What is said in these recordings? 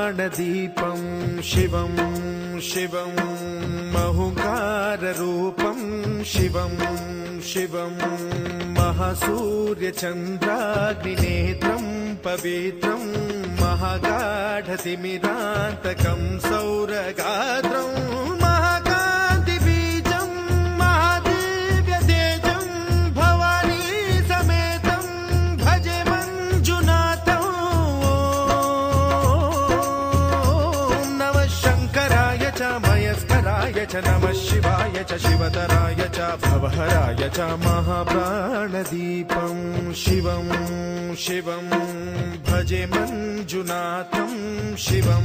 महाप्राणदीपं शिवं शिवं महुकाररूपं शिवं शिवं महासूर्यचन्द्राग्निनेत्रं पवित्रं महागाढतिमिरान्तकं सौरगात्रं महाकान्तिबीजं महादिव्यतेजं भवानी समेतं भजे मञ्जुनाथं। ॐ नमः शङ्कराय च मयस्कराय च नमः शिवाय च शिवतराय च भवहराय च महाप्राणदीपं शिवं शिवं भजे मञ्जुनाथं शिवं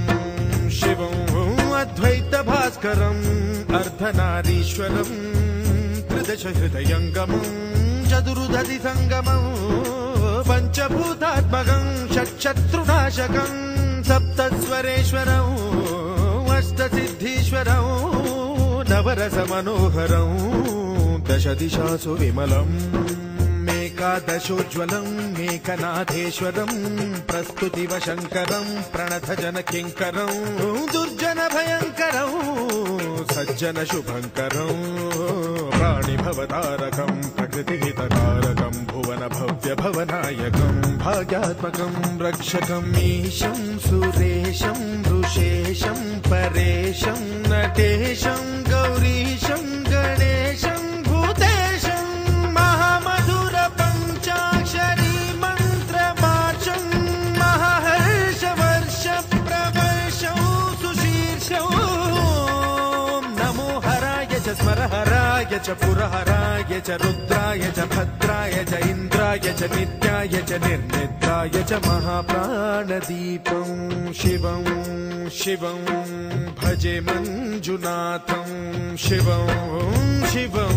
शिवं अद्वैतभास्करम् अर्धनारीश्वरं त्रिदशहृदयङ्गमं चतुर्दधिसङ्गमं पञ्चभूतात्मकं षट्शत्रुनाशकं सप्तस्वरेश्वरं अष्टसिद्धीश्वरं नवरसमनोहरं दशदिशासु विमलम् एकादशोज्ज्वलं मेकनाथेश्वरं प्रस्तुतिवशङ्करं प्रणतजनकिङ्करं दुर्जनभयङ्करं सज्जनशुभङ्करं प्राणिभवतारकं प्रकृतिहितकारकं भुवनभव्यभवनायकं भाग्यात्मकं रक्षकं ईशं सुरेशं ऋषेशं परेशं नटेशं गौरीशं गणेशं भूतेशं महामधुर पञ्चाक्षरी मन्त्रमार्चं महाहर्षवर्ष प्रवर्षं सुशीर्षं नमो हराय च स्मरहराय च पुरहराय च रुद्राय च भद्राय च इन्द्राय च नित्याय च निर्निद्राय च महाप्राणदीपं शिवं शिवं भजे मञ्जुनाथं शिवं शिवं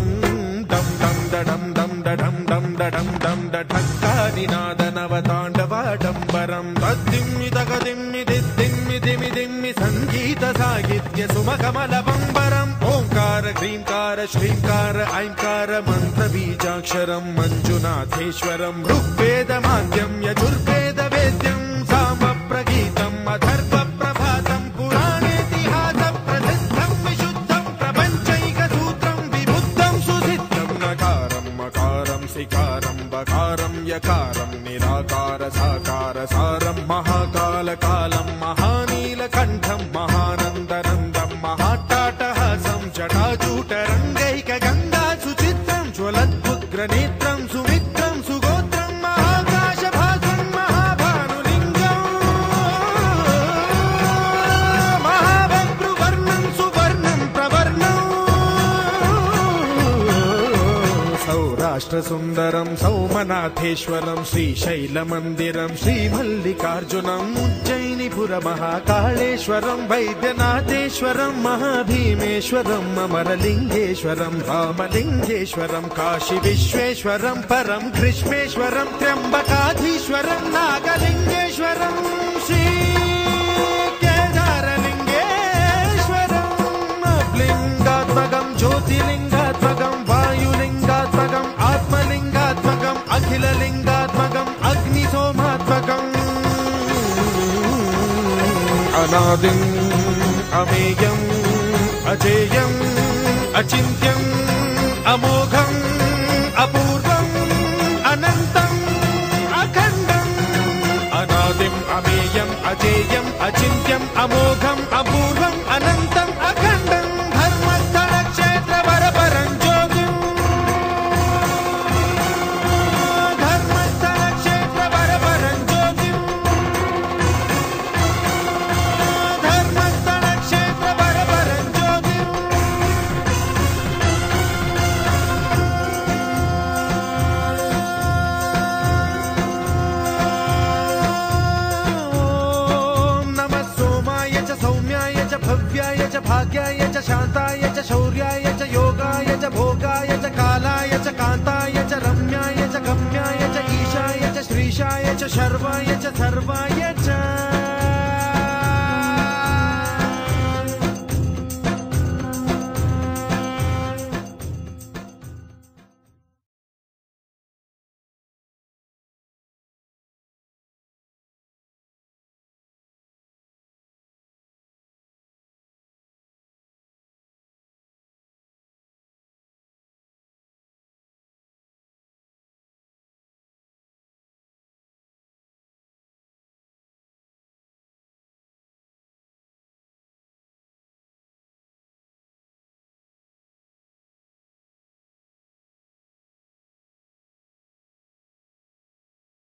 दं दं दडं दं दडं दं दडं दं दठक्कानिनादनवताण्डवाडम्बरं तद्दिम्मि तगदिम्मि दिद्दिम्मि दिमि दिम्मि सङ्गीतसाहित्य सुमकमलबम्बरम् ओङ्कार ह्रीङ्कार श्रीङ्कार ऐङ्कार मन्त्रबीजाक्षरं मञ्जुनाथेश्वरं ऋग्वेदमाद्यं यजुर्वेदवेद्यं सामप्रगीतम् अथर्वप्रभातं पुराणेतिहासप्रसिद्धं विशुद्धं प्रपञ्चैकसूत्रं विबुद्धं सुसिद्धं नकारं मकारं सिकारं बकारं यकारं निराकार साकार सारं महाकालकालं महानीलकण्ठं महानन्दनन्दं महाट्टाटहासं जटाजूटरङ्गैकगङ्गा सुचित्रं ज्वलद्भुग्रनेत्रं सुमित्रं सुगोत्रं महाकाशभासं महाभानुलिङ्गं महाभद्रुवर्णं सुवर्णं प्रवर्णं सौराष्ट्रसुन्दरं सौमनाथेश्वरं श्रीशैलमन्दिरं श्रीमल्लिकार्जुनम् उज्जयिनीपुरमहाकाळेश्वरं वैद्यनाथेश्वरं महाभीमेश्वरं अमरलिङ्गेश्वरं रामलिङ्गेश्वरं काशीविश्वेश्वरं परं कृष्णेश्वरं त्र्यम्बकाधीश्वरं नागलिङ्गेश्वरं श्रीकेदारलिङ्गेश्वरं लिङ्गात्मकं ज्योतिलिङ्गात्मकं वायुलिङ्गात्मकम् आत्मलिङ्गात्मकम् अखिललिङ्गात्मकम् अग्निसोमात्मकम् अनादिम् अमेयम् अजेयम् अचिन्त्यम् अमोघम् अपूर्वम् अनन्तम् अखण्डम् अनादिम् अमेयम् अजेयम् अचिन्त्यम् अमोघम् अपूर्वम् अनन्तम् अखण्डम् धर्मस्थलक्षेत्रवरपरं ज्योतिम् धर्मस्थलक्षेत्रवरपरं ज्योतिम् धर्मस्थलक्षेत्रवरपरं ज्योतिम् भव्याय च भाग्याय च शान्ताय च शौर्याय च योगाय च भोगाय च कालाय च कान्ताय च रम्याय च गम्याय च ईशाय च श्रीशाय च शर्वाय च सर्वाय च